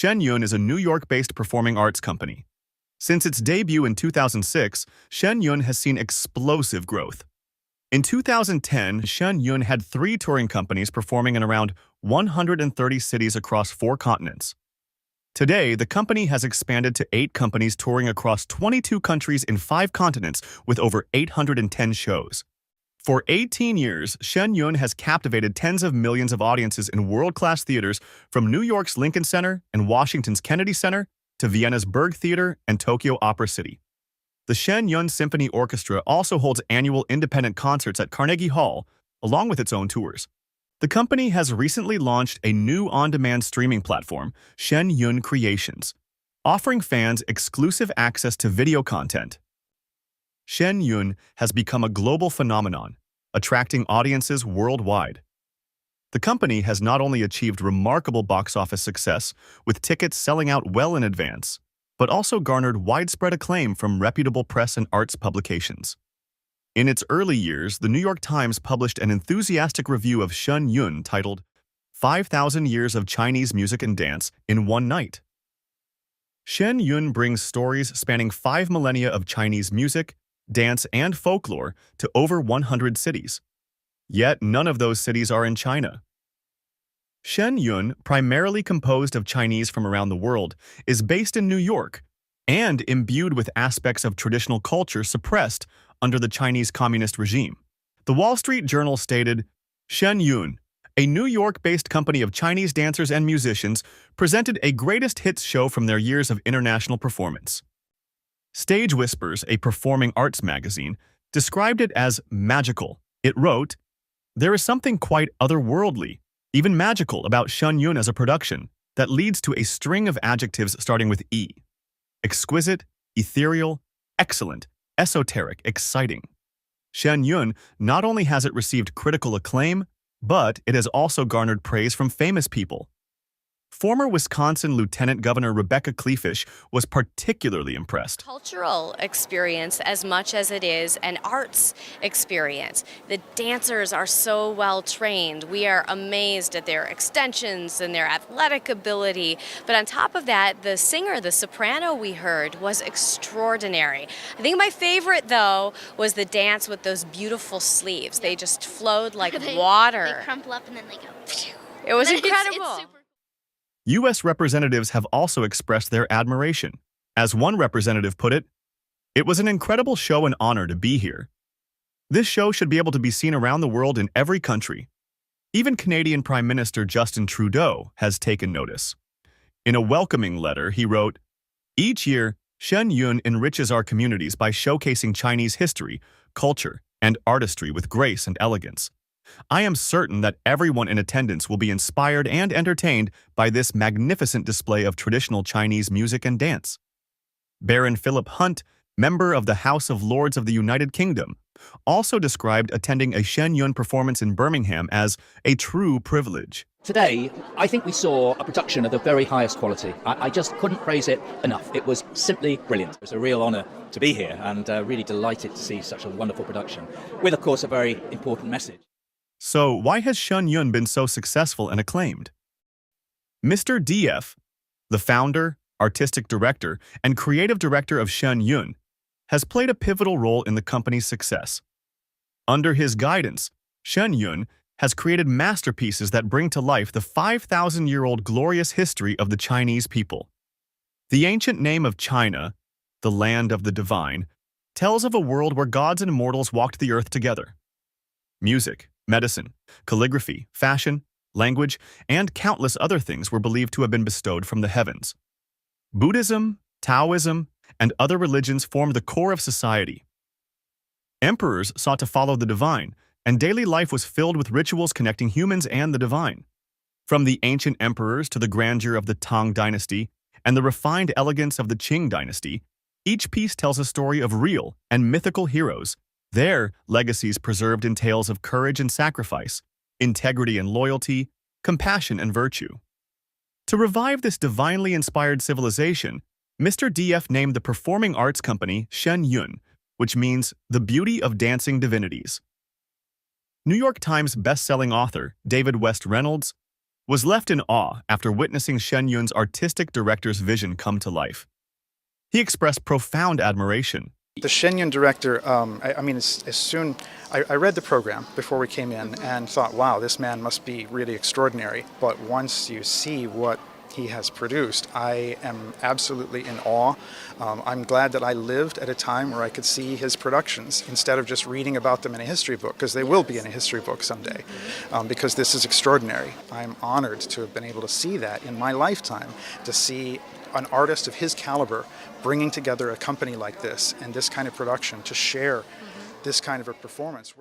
Shen Yun is a New York-based performing arts company. Since its debut in 2006, Shen Yun has seen explosive growth. In 2010, Shen Yun had 3 touring companies performing in around 130 cities across 4 continents. Today, the company has expanded to 8 companies touring across 22 countries in 5 continents with over 810 shows. For 18 years, Shen Yun has captivated tens of millions of audiences in world-class theaters from New York's Lincoln Center and Washington's Kennedy Center to Vienna's Berg Theater and Tokyo Opera City. The Shen Yun Symphony Orchestra also holds annual independent concerts at Carnegie Hall, along with its own tours. The company has recently launched a new on-demand streaming platform, Shen Yun Creations, offering fans exclusive access to video content. Shen Yun has become a global phenomenon, attracting audiences worldwide. The company has not only achieved remarkable box office success, with tickets selling out well in advance, but also garnered widespread acclaim from reputable press and arts publications. In its early years, the New York Times published an enthusiastic review of Shen Yun titled 5,000 Years of Chinese Music and Dance in One Night. Shen Yun brings stories spanning 5 millennia of Chinese music, dance, and folklore to over 100 cities. Yet none of those cities are in China. Shen Yun, primarily composed of Chinese from around the world, is based in New York and imbued with aspects of traditional culture suppressed under the Chinese communist regime. The Wall Street Journal stated, Shen Yun, a New York-based company of Chinese dancers and musicians, presented a greatest hits show from their years of international performance. Stage Whispers, a performing arts magazine, described it as magical. It wrote, "There is something quite otherworldly, even magical, about Shen Yun as a production that leads to a string of adjectives starting with E. Exquisite, ethereal, excellent, esoteric, exciting." Shen Yun not only has it received critical acclaim, but it has also garnered praise from famous people. Former Wisconsin Lieutenant Governor Rebecca Kleefisch was particularly impressed. Cultural experience as much as it is an arts experience. The dancers are so well trained. We are amazed at their extensions and their athletic ability. But on top of that, the singer, the soprano we heard, was extraordinary. I think my favorite, though, was the dance with those beautiful sleeves. They just flowed like water. They crumple up and then they go. Phew. It was It's incredible. super. U.S. representatives have also expressed their admiration. As one representative put it, "It was an incredible show and honor to be here. This show should be able to be seen around the world in every country." Even Canadian Prime Minister Justin Trudeau has taken notice. In a welcoming letter, he wrote, "Each year, Shen Yun enriches our communities by showcasing Chinese history, culture, and artistry with grace and elegance. I am certain that everyone in attendance will be inspired and entertained by this magnificent display of traditional Chinese music and dance." Baron Philip Hunt, member of the House of Lords of the United Kingdom, also described attending a Shen Yun performance in Birmingham as a true privilege. Today, I think we saw a production of the very highest quality. I just couldn't praise it enough. It was simply brilliant. It's a real honour to be here and really delighted to see such a wonderful production, with, of course, a very important message. So why has Shen Yun been so successful and acclaimed? Mr. DF, the founder, artistic director, and creative director of Shen Yun, has played a pivotal role in the company's success. Under his guidance, Shen Yun has created masterpieces that bring to life the 5,000-year-old glorious history of the Chinese people. The ancient name of China, the land of the divine, tells of a world where gods and mortals walked the earth together. Music, medicine, calligraphy, fashion, language, and countless other things were believed to have been bestowed from the heavens. Buddhism, Taoism, and other religions formed the core of society. Emperors sought to follow the divine, and daily life was filled with rituals connecting humans and the divine. From the ancient emperors to the grandeur of the Tang dynasty and the refined elegance of the Qing dynasty, each piece tells a story of real and mythical heroes, their legacies preserved in tales of courage and sacrifice, integrity and loyalty, compassion and virtue. To revive this divinely inspired civilization, Mr. DF named the performing arts company Shen Yun, which means the beauty of dancing divinities. New York Times best-selling author David West Reynolds was left in awe after witnessing Shen Yun's artistic director's vision come to life. He expressed profound admiration. The Shen Yun director, I read the program before we came in and thought, wow, this man must be really extraordinary. But once you see what he has produced, I am absolutely in awe. I'm glad that I lived at a time where I could see his productions instead of just reading about them in a history book, because they will be in a history book someday, because this is extraordinary. I'm honored to have been able to see that in my lifetime, to see an artist of his caliber bringing together a company like this and this kind of production to share this kind of a performance.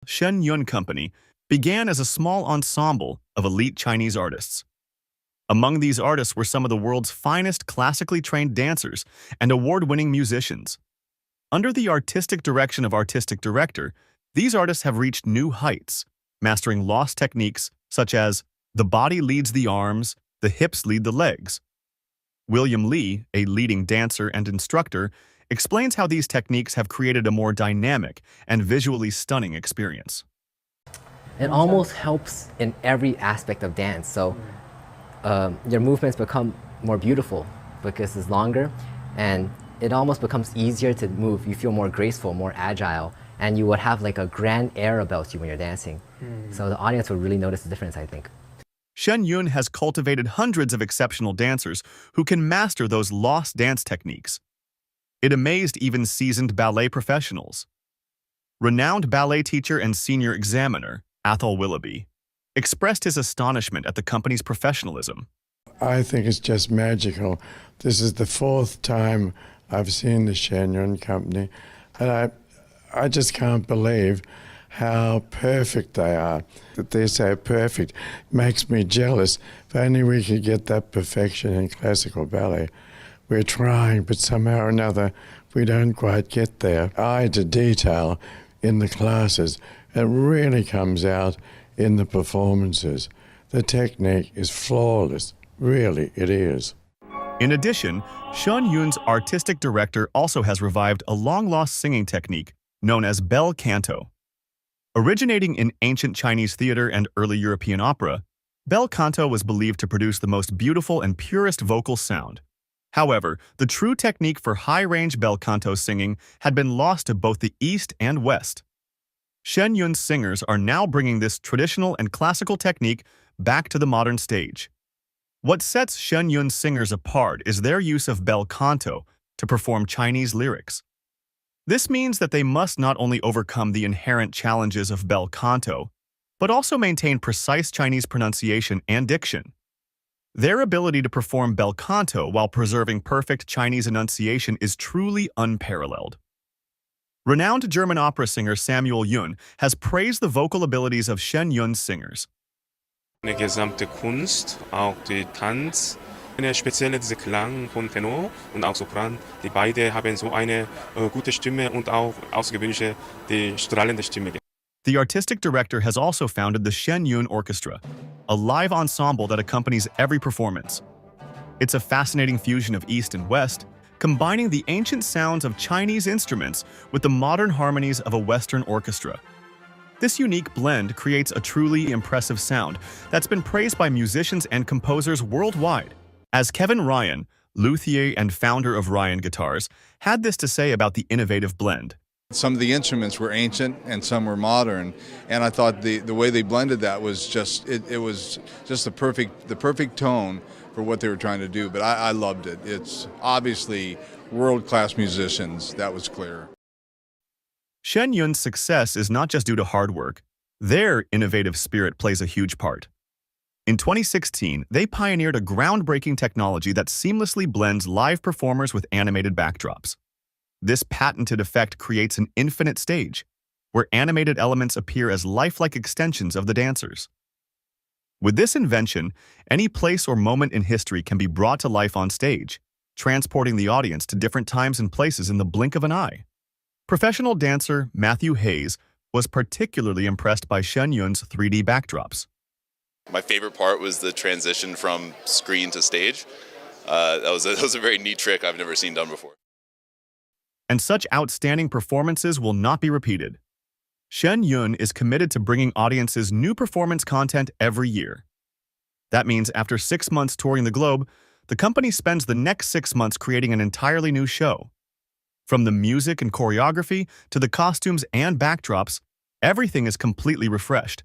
Shen Yun Company began as a small ensemble of elite Chinese artists. Among these artists were some of the world's finest classically trained dancers and award-winning musicians. Under the artistic direction of artistic director, these artists have reached new heights, mastering lost techniques such as the body leads the arms, the hips lead the legs. William Lee, a leading dancer and instructor, explains how these techniques have created a more dynamic and visually stunning experience. It almost helps in every aspect of dance. So your movements become more beautiful because it's longer, and it almost becomes easier to move. You feel more graceful, more agile, and you would have like a grand air about you when you're dancing. So the audience would really notice the difference, I think. Shen Yun has cultivated hundreds of exceptional dancers who can master those lost dance techniques. It amazed even seasoned ballet professionals. Renowned ballet teacher and senior examiner, Athol Willoughby, expressed his astonishment at the company's professionalism. I think it's just magical. This is the 4th time I've seen the Shen Yun Company, and I just can't believe how perfect they are. That they're so perfect makes me jealous. If only we could get that perfection in classical ballet. We're trying, but somehow or another we don't quite get there. Eye to detail in the classes, it really comes out in the performances. The technique is flawless. Really, it is. In addition, Shen Yun's artistic director also has revived a long-lost singing technique known as bel canto. Originating in ancient Chinese theater and early European opera, bel canto was believed to produce the most beautiful and purest vocal sound. However, the true technique for high-range bel canto singing had been lost to both the East and West. Shen Yun's singers are now bringing this traditional and classical technique back to the modern stage. What sets Shen Yun's singers apart is their use of bel canto to perform Chinese lyrics. This means that they must not only overcome the inherent challenges of bel canto, but also maintain precise Chinese pronunciation and diction. Their ability to perform bel canto while preserving perfect Chinese enunciation is truly unparalleled. Renowned German opera singer Samuel Yun has praised the vocal abilities of Shen Yun's singers. Die gesamte Kunst, auch die Tanz, eine spezielle diese Klang von Tenor und auch Sopran, die beide haben so eine gute Stimme und auch außergewöhnliche, die strahlende Stimme. The artistic director has also founded the Shen Yun Orchestra, a live ensemble that accompanies every performance. It's a fascinating fusion of East and West, combining the ancient sounds of Chinese instruments with the modern harmonies of a Western orchestra. This unique blend creates a truly impressive sound that's been praised by musicians and composers worldwide. As Kevin Ryan, luthier and founder of Ryan Guitars, had this to say about the innovative blend. Some of the instruments were ancient and some were modern, and I thought the way they blended that was just it was just the perfect tone for what they were trying to do. But I loved it. It's obviously world-class musicians. That was clear. Shen Yun's success is not just due to hard work. Their innovative spirit plays a huge part. In 2016, they pioneered a groundbreaking technology that seamlessly blends live performers with animated backdrops. This patented effect creates an infinite stage, where animated elements appear as lifelike extensions of the dancers. With this invention, any place or moment in history can be brought to life on stage, transporting the audience to different times and places in the blink of an eye. Professional dancer Matthew Hayes was particularly impressed by Shen Yun's 3D backdrops. My favorite part was the transition from screen to stage. That was a very neat trick I've never seen done before. And such outstanding performances will not be repeated. Shen Yun is committed to bringing audiences new performance content every year. That means after 6 months touring the globe, the company spends the next 6 months creating an entirely new show. From the music and choreography to the costumes and backdrops, everything is completely refreshed.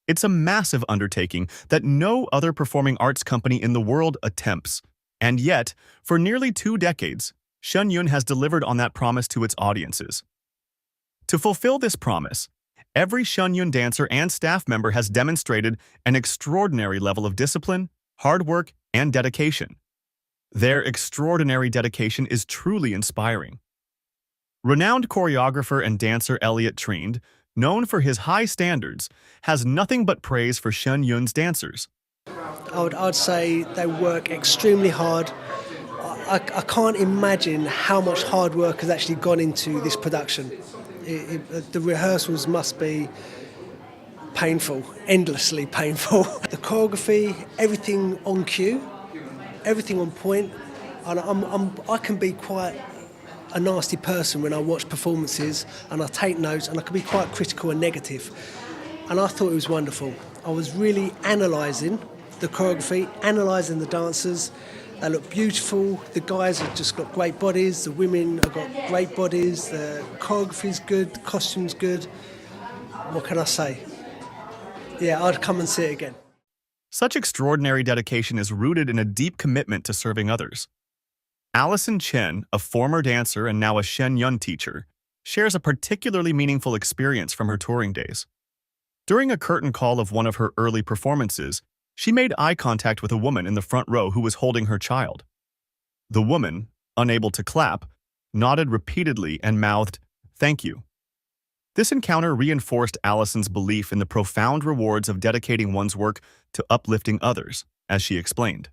It's a massive undertaking that no other performing arts company in the world attempts. And yet, for nearly 2 decades, Shen Yun has delivered on that promise to its audiences. To fulfill this promise, every Shen Yun dancer and staff member has demonstrated an extraordinary level of discipline, hard work, and dedication. Their extraordinary dedication is truly inspiring. Renowned choreographer and dancer Elliot Triend, known for his high standards, has nothing but praise for Shen Yun's dancers. I'd say they work extremely hard. I can't imagine how much hard work has actually gone into this production. The rehearsals must be painful, endlessly painful. The choreography, everything on cue, everything on point. And I can be quite a nasty person when I watch performances and I take notes, and I can be quite critical and negative. And I thought it was wonderful. I was really analysing the choreography, analysing the dancers. They look beautiful. The guys have just got great bodies. The women have got great bodies. The choreography's good. The costume's good. What can I say? Yeah, I'd come and see it again. Such extraordinary dedication is rooted in a deep commitment to serving others. Allison Chen, a former dancer and now a Shen Yun teacher, shares a particularly meaningful experience from her touring days. During a curtain call of one of her early performances, she made eye contact with a woman in the front row who was holding her child. The woman, unable to clap, nodded repeatedly and mouthed, "Thank you." This encounter reinforced Allison's belief in the profound rewards of dedicating one's work to uplifting others, as she explained.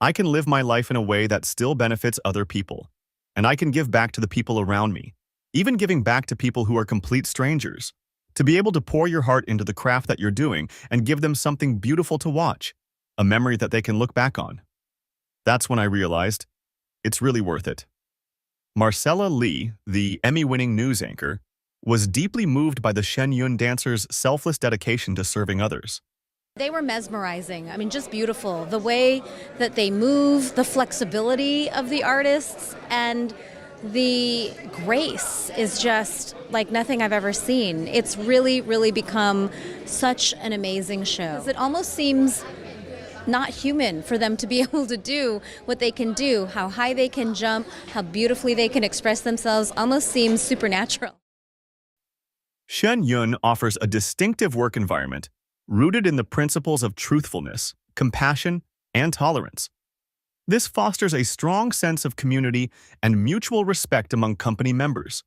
"I can live my life in a way that still benefits other people, and I can give back to the people around me, even giving back to people who are complete strangers. To be able to pour your heart into the craft that you're doing and give them something beautiful to watch, a memory that they can look back on. That's when I realized it's really worth it." Marcella Lee, the Emmy-winning news anchor, was deeply moved by the Shen Yun dancers' selfless dedication to serving others. They were mesmerizing. I mean, just beautiful. The way that they move, the flexibility of the artists, and the grace is just like nothing I've ever seen. It's really, really become such an amazing show. It almost seems not human for them to be able to do what they can do, how high they can jump, how beautifully they can express themselves, almost seems supernatural. Shen Yun offers a distinctive work environment rooted in the principles of truthfulness, compassion, and tolerance. This fosters a strong sense of community and mutual respect among company members.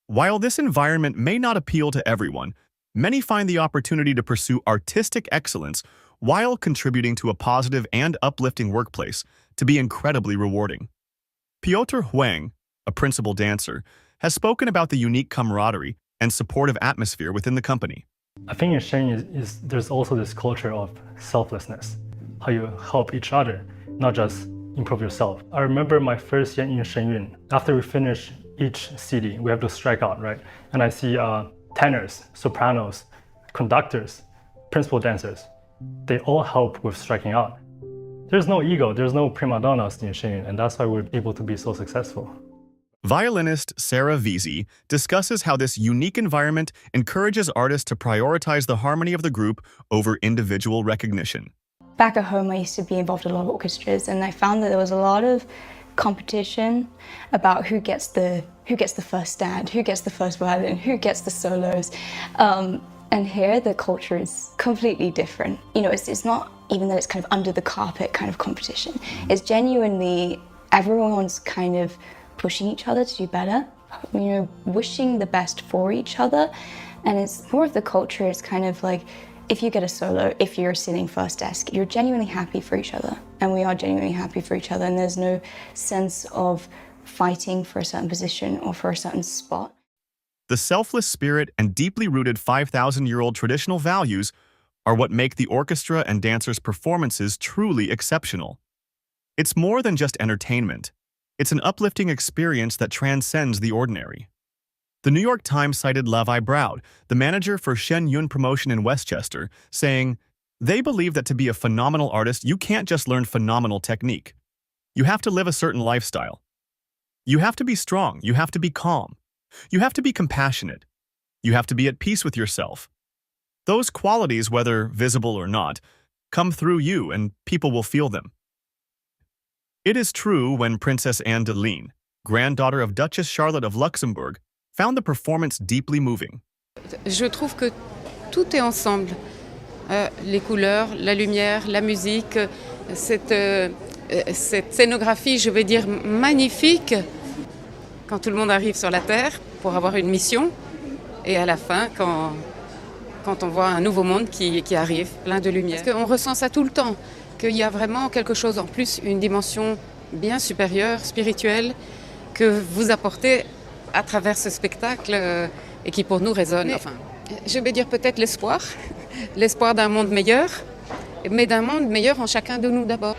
While this environment may not appeal to everyone, many find the opportunity to pursue artistic excellence while contributing to a positive and uplifting workplace to be incredibly rewarding. Piotr Huang, a principal dancer, has spoken about the unique camaraderie and supportive atmosphere within the company. I think in Shen is there's also this culture of selflessness, how you help each other, not just improve yourself. I remember my first year in Shen Yun. After we finish each CD, we have to strike out, right? And I see tenors, sopranos, conductors, principal dancers. They all help with striking out. There's no ego, there's no prima donnas in Shen Yun, and that's why we're able to be so successful. Violinist Sarah Veazey discusses how this unique environment encourages artists to prioritize the harmony of the group over individual recognition. Back at home, I used to be involved in a lot of orchestras, and I found that there was a lot of competition about who gets the first stand, who gets the first violin, who gets the solos. And here, the culture is completely different. You know, it's not even that it's kind of under the carpet kind of competition. It's genuinely everyone's kind of pushing each other to do better, you know, wishing the best for each other. And it's more of the culture. It's kind of like, if you get a solo, if you're sitting first desk, you're genuinely happy for each other. And we are genuinely happy for each other. And there's no sense of fighting for a certain position or for a certain spot. The selfless spirit and deeply rooted 5,000-year-old traditional values are what make the orchestra and dancers' performances truly exceptional. It's more than just entertainment. It's an uplifting experience that transcends the ordinary. The New York Times cited Levi Broud, the manager for Shen Yun Promotion in Westchester, saying, "They believe that to be a phenomenal artist, you can't just learn phenomenal technique. You have to live a certain lifestyle. You have to be strong, you have to be calm. You have to be compassionate. You have to be at peace with yourself. Those qualities, whether visible or not, come through you and people will feel them." It is true when Princess Anne de Ligne, granddaughter of Duchess Charlotte of Luxembourg, found the performance deeply moving. Je trouve que tout est ensemble. Les couleurs, la lumière, la musique, cette scénographie, je vais dire, magnifique. Quand tout le monde arrive sur la Terre pour avoir une mission, et à la fin, quand on voit un nouveau monde qui arrive, plein de lumière. Parce qu'on ressent ça tout le temps, qu'il y a vraiment quelque chose en plus, une dimension bien supérieure, spirituelle, que vous apportez à travers ce spectacle et qui pour nous résonne. Enfin, je vais dire peut-être l'espoir, l'espoir d'un monde meilleur, mais d'un monde meilleur en chacun de nous d'abord.